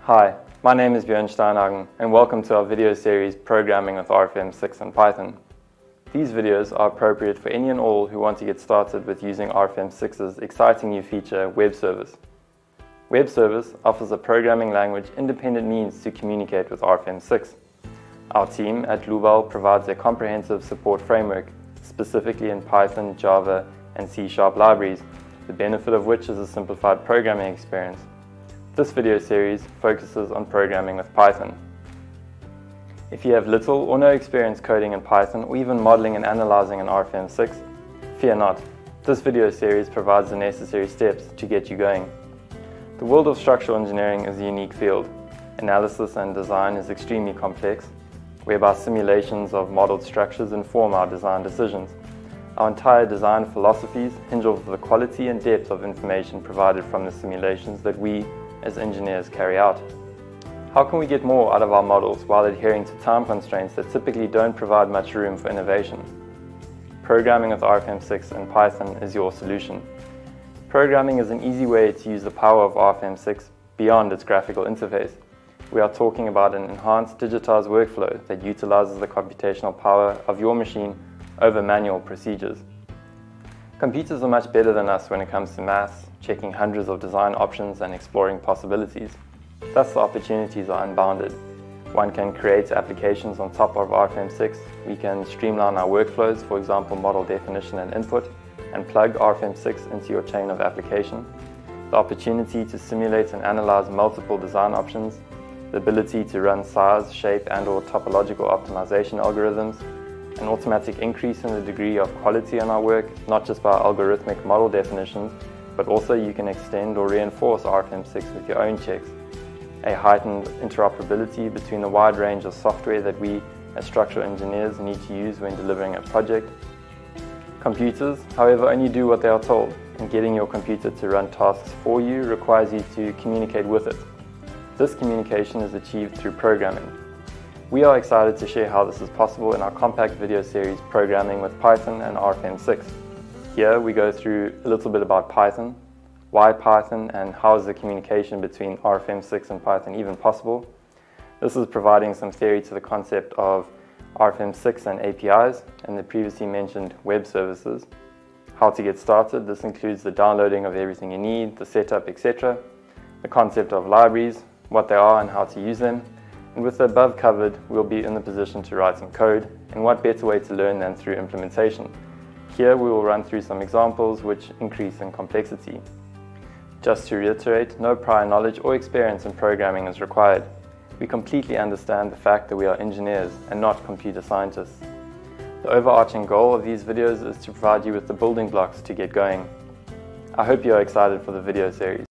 Hi, my name is Björn Steinhagen and welcome to our video series Programming with RFEM 6 and Python. These videos are appropriate for any and all who want to get started with using RFEM 6's exciting new feature, Web Service. Web Service offers a programming language independent means to communicate with RFEM 6. Our team at Dlubal provides a comprehensive support framework, specifically in Python, Java and C# libraries, the benefit of which is a simplified programming experience. This video series focuses on programming with Python. If you have little or no experience coding in Python or even modeling and analyzing in RFEM 6, fear not. This video series provides the necessary steps to get you going. The world of structural engineering is a unique field. Analysis and design is extremely complex, whereby simulations of modeled structures inform our design decisions. Our entire design philosophies hinge off the quality and depth of information provided from the simulations that we, as engineers, carry out. How can we get more out of our models while adhering to time constraints that typically don't provide much room for innovation? Programming with RFEM 6 and Python is your solution. Programming is an easy way to use the power of RFEM 6 beyond its graphical interface. We are talking about an enhanced digitized workflow that utilizes the computational power of your machine over manual procedures. Computers are much better than us when it comes to maths, checking hundreds of design options and exploring possibilities. Thus the opportunities are unbounded. One can create applications on top of RFEM 6. We can streamline our workflows, for example model definition and input, and plug RFEM 6 into your chain of application. The opportunity to simulate and analyze multiple design options, the ability to run size, shape and/or topological optimization algorithms, an automatic increase in the degree of quality in our work, not just by algorithmic model definitions, but also you can extend or reinforce RFEM 6 with your own checks. A heightened interoperability between the wide range of software that we as structural engineers need to use when delivering a project. Computers, however, only do what they are told, and getting your computer to run tasks for you requires you to communicate with it. This communication is achieved through programming. We are excited to share how this is possible in our compact video series Programming with Python and RFEM 6. Here we go through a little bit about Python, why Python and how is the communication between RFEM 6 and Python even possible. This is providing some theory to the concept of RFEM 6 and APIs and the previously mentioned web services. How to get started, this includes the downloading of everything you need, the setup, etc. The concept of libraries, what they are and how to use them. And with the above covered, we'll be in the position to write some code, and what better way to learn than through implementation. Here we will run through some examples which increase in complexity. Just to reiterate, no prior knowledge or experience in programming is required. We completely understand the fact that we are engineers and not computer scientists. The overarching goal of these videos is to provide you with the building blocks to get going. I hope you are excited for the video series.